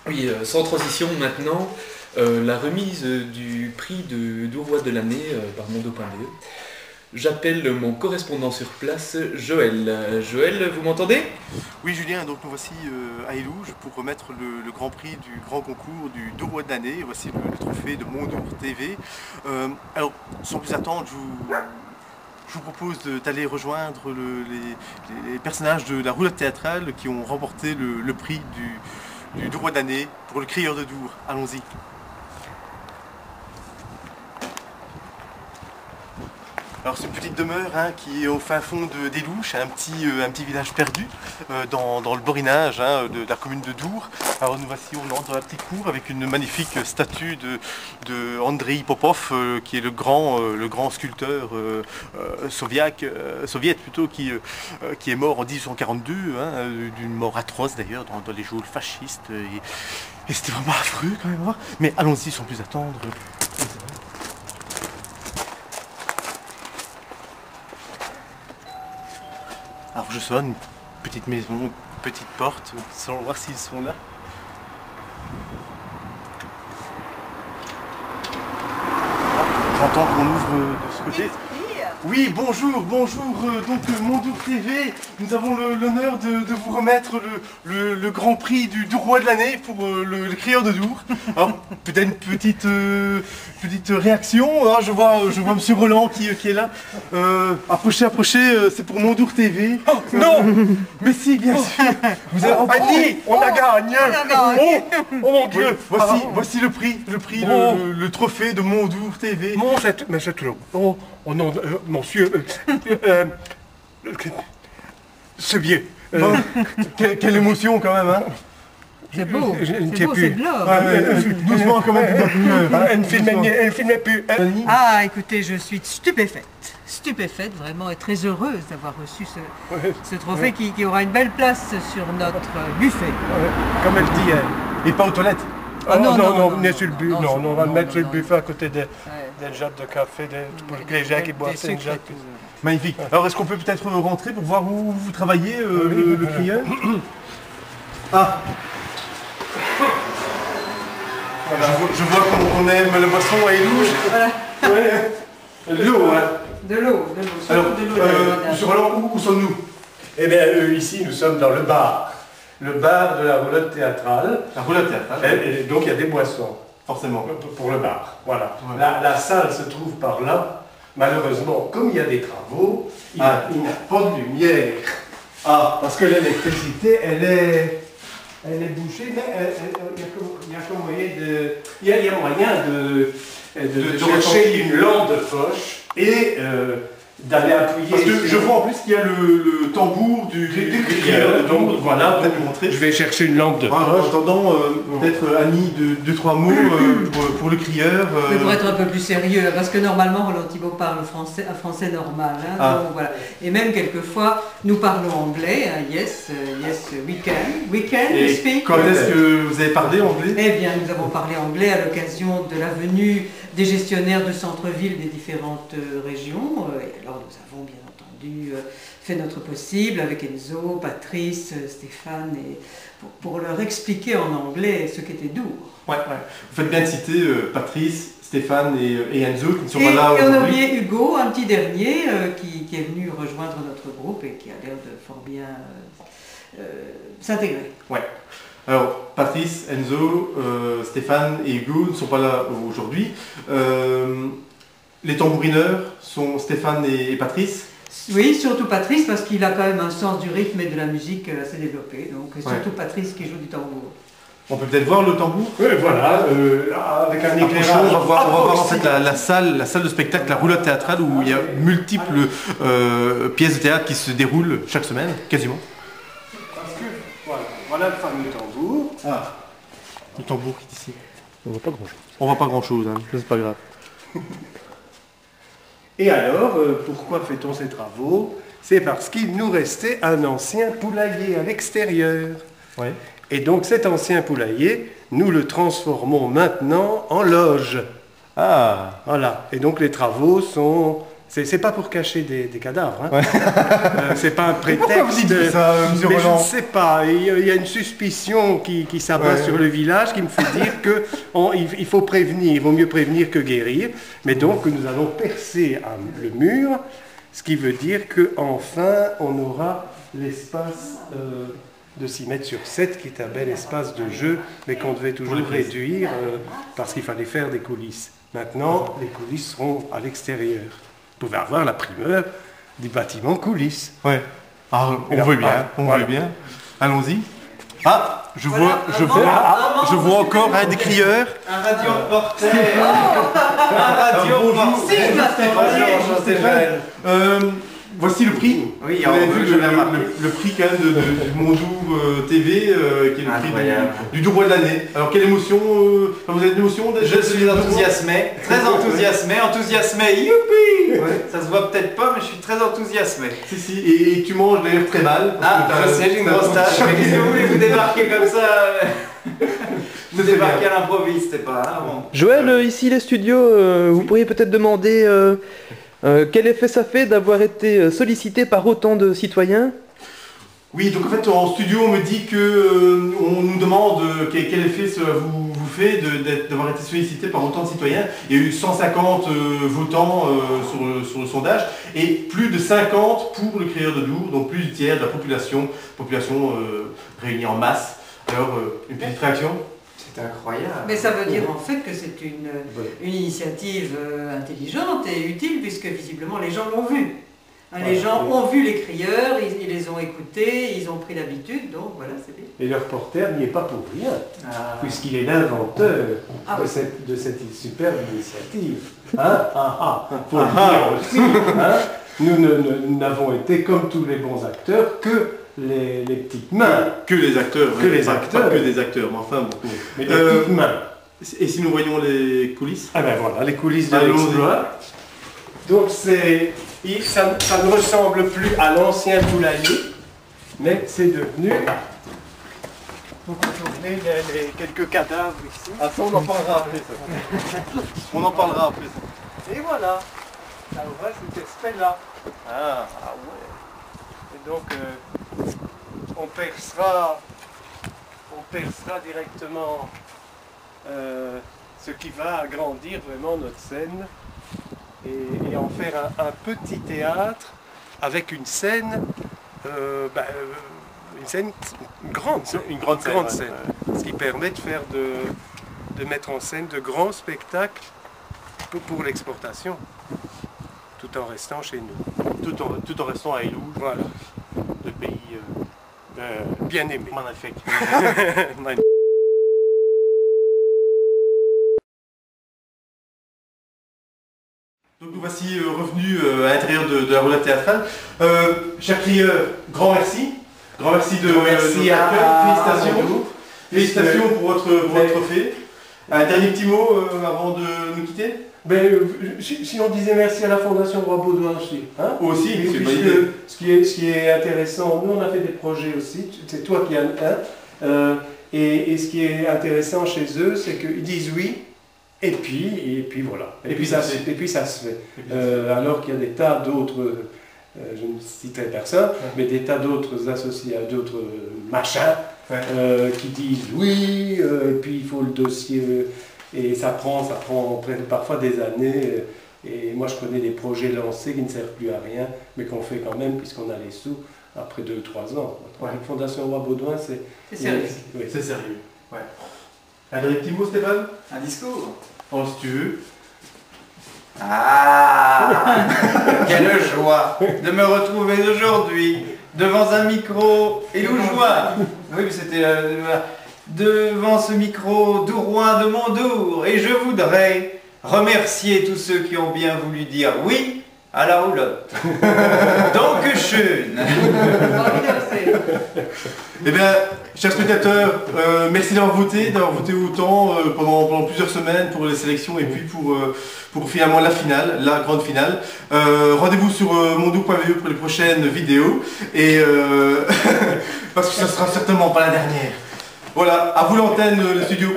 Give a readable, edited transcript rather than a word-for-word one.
Oui, sans transition maintenant, la remise du prix de Dourois de l'année par Mondo.be. J'appelle mon correspondant sur place, Joël. Joël, vous m'entendez? Oui Julien, donc nous voici à Élouges pour remettre le grand prix du grand concours du Dourois de l'année. Voici le trophée de Mondour TV. Alors, sans plus attendre, je vous propose d'aller rejoindre les personnages de la roulette théâtrale qui ont remporté le prix du Dourois de l'année pour le crieur de Dour. Allons-y. Alors c'est une petite demeure qui est au fin fond des Louches, un petit village perdu dans le borinage de la commune de Dour. Alors nous voici, on entre dans la petite cour avec une magnifique statue de Andrei Popov qui est le grand sculpteur soviète plutôt qui est mort en 1842, d'une mort atroce d'ailleurs dans les geôles fascistes et c'était vraiment affreux quand même. Mais allons-y sans plus attendre. Alors je sonne, petite maison, petite porte, sans voir s'ils sont là. J'entends qu'on ouvre de ce côté. Oui, bonjour, donc Mondour TV, nous avons l'honneur de vous remettre le grand prix du Dourois de l'année pour le crieur de Dour. Alors, peut-être une petite réaction, je vois Monsieur Roland qui est là. Approchez, c'est pour Mondour TV. Oh, non. Mais si, bien sûr. Vous avez Annie, on a gagné. Oh mon Dieu. Voici le prix, le trophée de Mondour TV. Mais c'est tout. Oh non, monsieur, c'est vieux. Quelle émotion quand même, C'est beau, c'est c'est de l'or. Doucement quand même. Elle ne filmait plus. Ah, écoutez, je suis stupéfaite vraiment, et très heureuse d'avoir reçu ce trophée qui aura une belle place sur notre buffet. Comme elle dit. Et pas aux toilettes. Oh, non, venez sur le buffet. non, Non, on va le mettre sur le non. buffet à côté des jattes de café, pour les gens qui boivent une jatte. Magnifique. Alors est-ce qu'on peut peut-être rentrer pour voir où vous travaillez, le crieur? Ah. Voilà. Je vois qu'on aime la boisson à Élouges. Voilà. De l'eau, De l'eau. Alors, Monsieur Roland, où sommes-nous? Eh bien, ici, nous sommes dans le bar. Le bar de la roulotte théâtrale. La roulette théâtrale. Et donc, il y a des boissons. Forcément. Pour le bar, voilà. Ouais. La salle se trouve par là. Malheureusement, comme il y a des travaux, il n'y a pas de lumière. Ah. Parce que l'électricité, elle est bouchée, mais il y a comme moyen il y a moyen de chercher une lampe de poche et d'aller appuyer. Parce que je vois en plus qu'il y a le tambour du crieur. Donc voilà, Peut-être nous montrer. je vais chercher une lampe de En poche. attendant, peut-être Annie, deux, trois mots pour le crieur. Mais pour être un peu plus sérieux, parce que normalement Roland Thibault parle un français normal. Donc, voilà. Et même quelquefois, nous parlons anglais. Yes, we can. We can Et speak. quand est-ce que vous avez parlé anglais? Eh bien, nous avons parlé anglais à l'occasion de la venue des gestionnaires de centre-ville des différentes régions. Et alors, nous avons bien entendu fait notre possible avec Enzo, Patrice, Stéphane, et pour leur expliquer en anglais ce qu'était Dour. Ouais. Vous faites bien de citer Patrice, Stéphane et Enzo qui ne sont pas là Et on a aujourd'hui. oublié Hugo, un petit dernier, qui est venu rejoindre notre groupe et qui a l'air de fort bien s'intégrer. Ouais. Alors, Patrice, Enzo, Stéphane et Hugo ne sont pas là aujourd'hui. Les tambourineurs sont Stéphane et Patrice. Oui, surtout Patrice, parce qu'il a quand même un sens du rythme et de la musique assez développé. Donc, surtout Patrice qui joue du tambour. On peut peut-être voir le tambour? Oui, voilà, avec un éclairage. On va voir en fait la salle de spectacle, la roulotte théâtrale où il y a multiples pièces de théâtre qui se déroulent chaque semaine, quasiment. Parce que, voilà le fameux tambour. Ah, le tambour qui est ici. On voit pas grand-chose. On voit pas grand chose, c'est pas grave. Et alors, pourquoi fait-on ces travaux? C'est parce qu'il nous restait un ancien poulailler à l'extérieur. Ouais. Et donc cet ancien poulailler, nous le transformons maintenant en loge. Ah, Voilà. Et donc les travaux sont C'est pas pour cacher des cadavres, hein. Ouais. C'est pas un prétexte. Pourquoi vous dites ça, monsieur mais je Roland? ne sais pas. Il y a une suspicion qui s'abat Ouais. sur le village qui me fait dire qu'il faut prévenir, il vaut mieux prévenir que guérir. Mais donc nous allons percer le mur, ce qui veut dire qu'enfin on aura l'espace de 6 mètres sur 7, qui est un bel espace de jeu, mais qu'on devait toujours réduire parce qu'il fallait faire des coulisses. Maintenant, les coulisses seront à l'extérieur. Vous pouvez avoir la primeur du bâtiment coulisses. Ouais. Ah, on Alors, veut bien, on voilà. veut bien. Allons-y. Ah, je vois Voilà, encore un des crieurs. Un radioreporter. Un radioreporter. Bonjour Stéphane. Voici le prix. Oui, vous avez vu je l'ai remarqué. le prix quand même du Mondou TV, qui est le prix Incroyable. du Dourrois de l'année. Alors quelle émotion vous avez de l'émotion Je suis enthousiasmé, très enthousiasmé, youpi. Ça se voit peut-être pas, mais je suis très enthousiasmé. Si, et tu manges d'ailleurs très mal. Ah, je sais, j'ai une grosse tâche, mais qu'est-ce que vous voulez, vous débarquer comme ça vous débarquez à l'improviste, c'est pas... Ah, bon. Joël, ici les studios, vous pourriez peut-être demander quel effet ça fait d'avoir été sollicité par autant de citoyens? Oui, donc en fait en studio on me dit que on nous demande quel effet cela vous fait d'avoir été sollicité par autant de citoyens. Il y a eu 150 votants sur le sondage et plus de 50 pour le crieur de Dour, donc plus du tiers de la population réunie en masse. Alors une petite réaction? C'est incroyable. Mais ça veut dire en fait que c'est une initiative intelligente et utile, puisque visiblement les gens l'ont vu. Hein, les gens ont vu les crieurs, ils les ont écoutés, ils ont pris l'habitude, donc voilà, c'est bien. Et le reporter n'y est pas pour rien, Ah. puisqu'il est l'inventeur Ah de, oui. de cette superbe initiative. Hein? Faut le dire aussi. Hein? Nous n'avons été, comme tous les bons acteurs, que les petites mains. Que les acteurs. Que hein, les pas acteurs. que des acteurs, mais enfin bon. Mais les petites mains. Et si nous voyons les coulisses? Ah ben voilà, les coulisses de Allons-y. l'exploit. Donc ça ne ressemble plus à l'ancien poulailler, mais c'est devenu... Vous tournez les quelques cadavres ici. Ah ça on en parlera après ça. On en parlera après ça. Et voilà, ça aura cet aspect-là. Ah. Et donc on percera directement ce qui va agrandir vraiment notre scène et en faire un petit théâtre avec une scène, une grande scène, ce qui permet de faire de mettre en scène de grands spectacles pour l'exportation, tout en restant chez nous. Tout en restant à Ilou, Voilà, le pays bien aimé. magnifique. Donc nous voici revenus à l'intérieur de la roulette théâtrale. Chers crieurs, grand merci. Grand merci de Merci votre accueil. à Félicitations. vous. Félicitations pour votre trophée. Un dernier petit mot avant de nous quitter? Si on disait merci à la Fondation Roi Baudouin aussi. Hein? Aussi, c'est une bonne Puisque idée. ce qui est intéressant, nous on a fait des projets aussi, c'est toi qui en as un. Et ce qui est intéressant chez eux, c'est qu'ils disent oui, et puis voilà. Et puis ça se fait. Alors qu'il y a des tas d'autres, je ne citerai personne, mais des tas d'autres associés, d'autres machins, qui disent oui, et puis il faut le dossier, et ça prend parfois des années. Et moi je connais des projets lancés qui ne servent plus à rien, mais qu'on fait quand même puisqu'on a les sous après 2-3 ans. La Fondation Roi Baudouin, c'est sérieux. Oui. C'est sérieux. Ouais. Un dernier petit mot, Stéphane? Un discours. Oh, si tu veux. Ah. Quelle joie de me retrouver aujourd'hui devant un micro élougeois. Oui, mais c'était devant ce micro douroin de Mondour, et je voudrais remercier tous ceux qui ont bien voulu dire oui à la roulotte. Donc schön. Eh bien, chers spectateurs, merci d'avoir voté autant pendant plusieurs semaines pour les sélections et puis pour finalement la finale, la grande finale. Rendez-vous sur mondou.be pour les prochaines vidéos et parce que ça sera certainement pas la dernière. Voilà, à vous l'antenne, le studio.